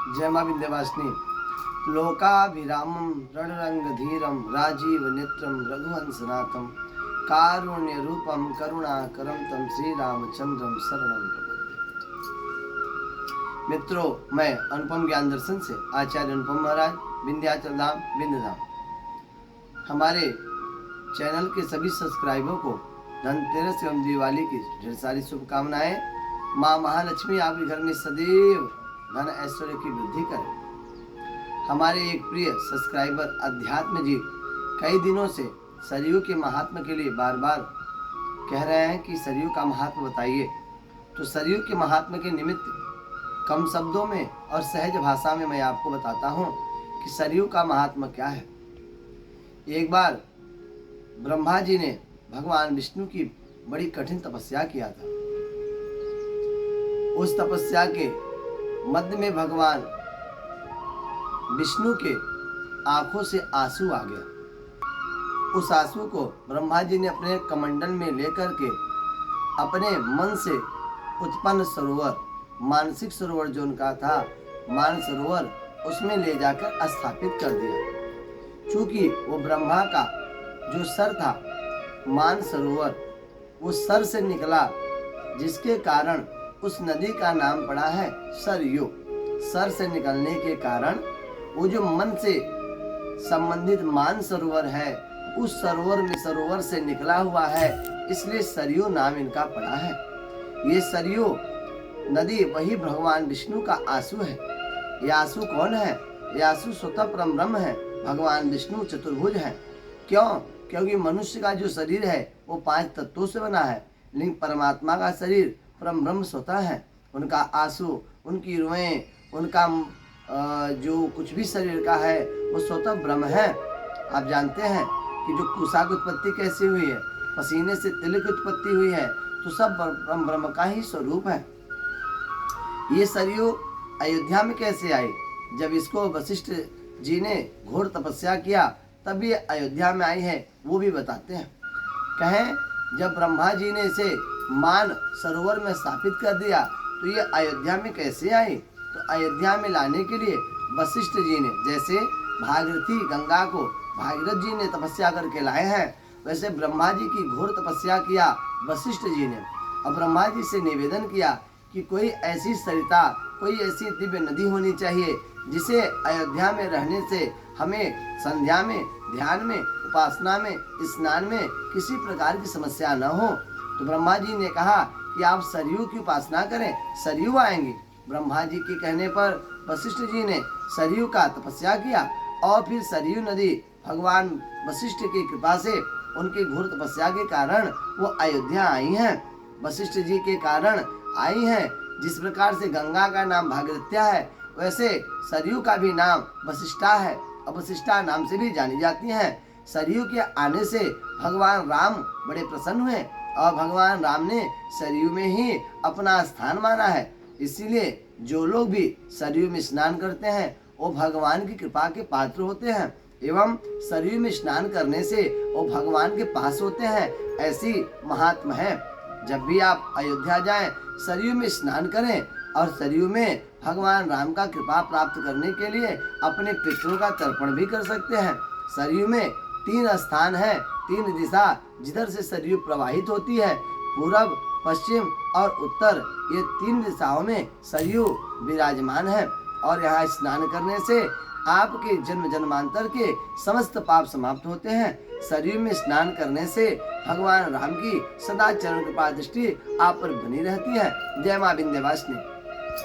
जय मां विंध्यवासिनी। लोकाभिरामं रणरंगधीरं राजीव नेत्रं रघुवंशनाथं कारुण्य रूपम करुणाकरं तम श्री रामचंद्रम शरणं प्रपद्ये। मित्रों, मैं अनुपम ज्ञान दर्शन से आचार्य अनुपम महाराज, विंध्याचल धाम विंध्यधाम, हमारे चैनल के सभी सब्सक्राइबरों को धनतेरस एवं दिवाली की ढेर सारी शुभकामनाएं। माँ महालक्ष्मी आपके घर में सदैव धन ऐश्वर्य की वृद्धि करे। हमारे एक प्रिय सब्सक्राइबर अध्यात्म जी कई दिनों से सरयू के महात्मा के लिए बार बार कह रहे हैं कि सरयू का महात्मा बताइए। तो सरयू के महात्मा के निमित्त कम शब्दों में और सहज भाषा में मैं आपको बताता हूँ कि सरयू का महात्मा क्या है। एक बार ब्रह्मा जी ने भगवान विष्णु की बड़ी कठिन तपस्या किया था। उस तपस्या के मध्य में भगवान विष्णु के आंखों से आंसू आ गया। उस आंसू को ब्रह्मा जी ने अपने कमंडल में लेकर के अपने मन से उत्पन्न सरोवर, मानसिक सरोवर जो उनका था, मान सरोवर, उसमें ले जाकर स्थापित कर दिया। चूंकि वो ब्रह्मा का जो सर था, मान सरोवर, वो सर से निकला, जिसके कारण उस नदी का नाम पड़ा है सरयू। सर से निकलने के कारण वो जो मन से संबंधित मान सरोवर है, उस सरोवर से निकला हुआ है, इसलिए सरयू नाम इनका पड़ा है। ये सरयू नदी वही भगवान विष्णु का आंसू है। ये आंसू कौन है? ये आंसू स्वतः परम ब्रह्म है, भगवान विष्णु चतुर्भुज है। क्यों? क्योंकि मनुष्य का जो शरीर है वो 5 तत्वों से बना है, लेकिन परमात्मा का शरीर परम ब्रह्म स्वतः है। उनका आंसू, उनकी रुएं, उनका जो कुछ भी शरीर का है वो स्वतः ब्रह्म है। आप जानते हैं कि जो कुशा की उत्पत्ति कैसे हुई है, पसीने से तिल की उत्पत्ति हुई है, तो सब ब्रह्म का ही स्वरूप है। ये सरयू अयोध्या में कैसे आई? जब इसको वशिष्ठ जी ने घोर तपस्या किया तब ये अयोध्या में आई है, वो भी बताते हैं। कहें जब ब्रह्मा जी ने इसे मान सरोवर में स्थापित कर दिया तो ये अयोध्या में कैसे आई? तो अयोध्या में लाने के लिए वशिष्ठ जी ने, जैसे भागीरथी गंगा को भागीरथ जी ने तपस्या करके लाए हैं, वैसे ब्रह्मा जी की घोर तपस्या किया वशिष्ठ जी ने। और ब्रह्मा जी से निवेदन किया कि कोई ऐसी सरिता, कोई ऐसी दिव्य नदी होनी चाहिए जिसे अयोध्या में रहने से हमें संध्या में, ध्यान में, उपासना में, स्नान में किसी प्रकार की समस्या न हो। तो ब्रह्मा जी ने कहा कि आप सरयू की उपासना करें, सरयू आएंगी। ब्रह्मा जी के कहने पर वशिष्ठ जी ने सरयू का तपस्या किया और फिर सरयू नदी भगवान वशिष्ठ की कृपा से, उनकी घोर तपस्या के कारण वो अयोध्या आई हैं, वशिष्ठ जी के कारण आई हैं। जिस प्रकार से गंगा का नाम भागीरथ्या है, वैसे सरयू का भी नाम वशिष्ठा है और वशिष्ठा नाम से भी जानी जाती हैं। सरयू के आने से भगवान राम बड़े प्रसन्न हुए और भगवान राम ने सरयू में ही अपना स्थान माना है। इसीलिए जो लोग भी सरयू में स्नान करते हैं वो भगवान की कृपा के पात्र होते हैं एवं सरयू में स्नान करने से वो भगवान के पास होते हैं। ऐसी महात्मा है। जब भी आप अयोध्या जाएं, सरयू में स्नान करें और सरयू में भगवान राम का कृपा प्राप्त करने के लिए अपने पितरों का तर्पण भी कर सकते हैं। सरयू में 3 स्थान है, 3 दिशा जिधर से सरयू प्रवाहित होती है, पूरब, पश्चिम और उत्तर। ये 3 दिशाओं में सरयू विराजमान है और यहाँ स्नान करने से आपके जन्म जन्मांतर के समस्त पाप समाप्त होते हैं। सरयू में स्नान करने से भगवान राम की सदा चरण कृपा दृष्टि आप पर बनी रहती है। जय मां विंध्यवासिनी।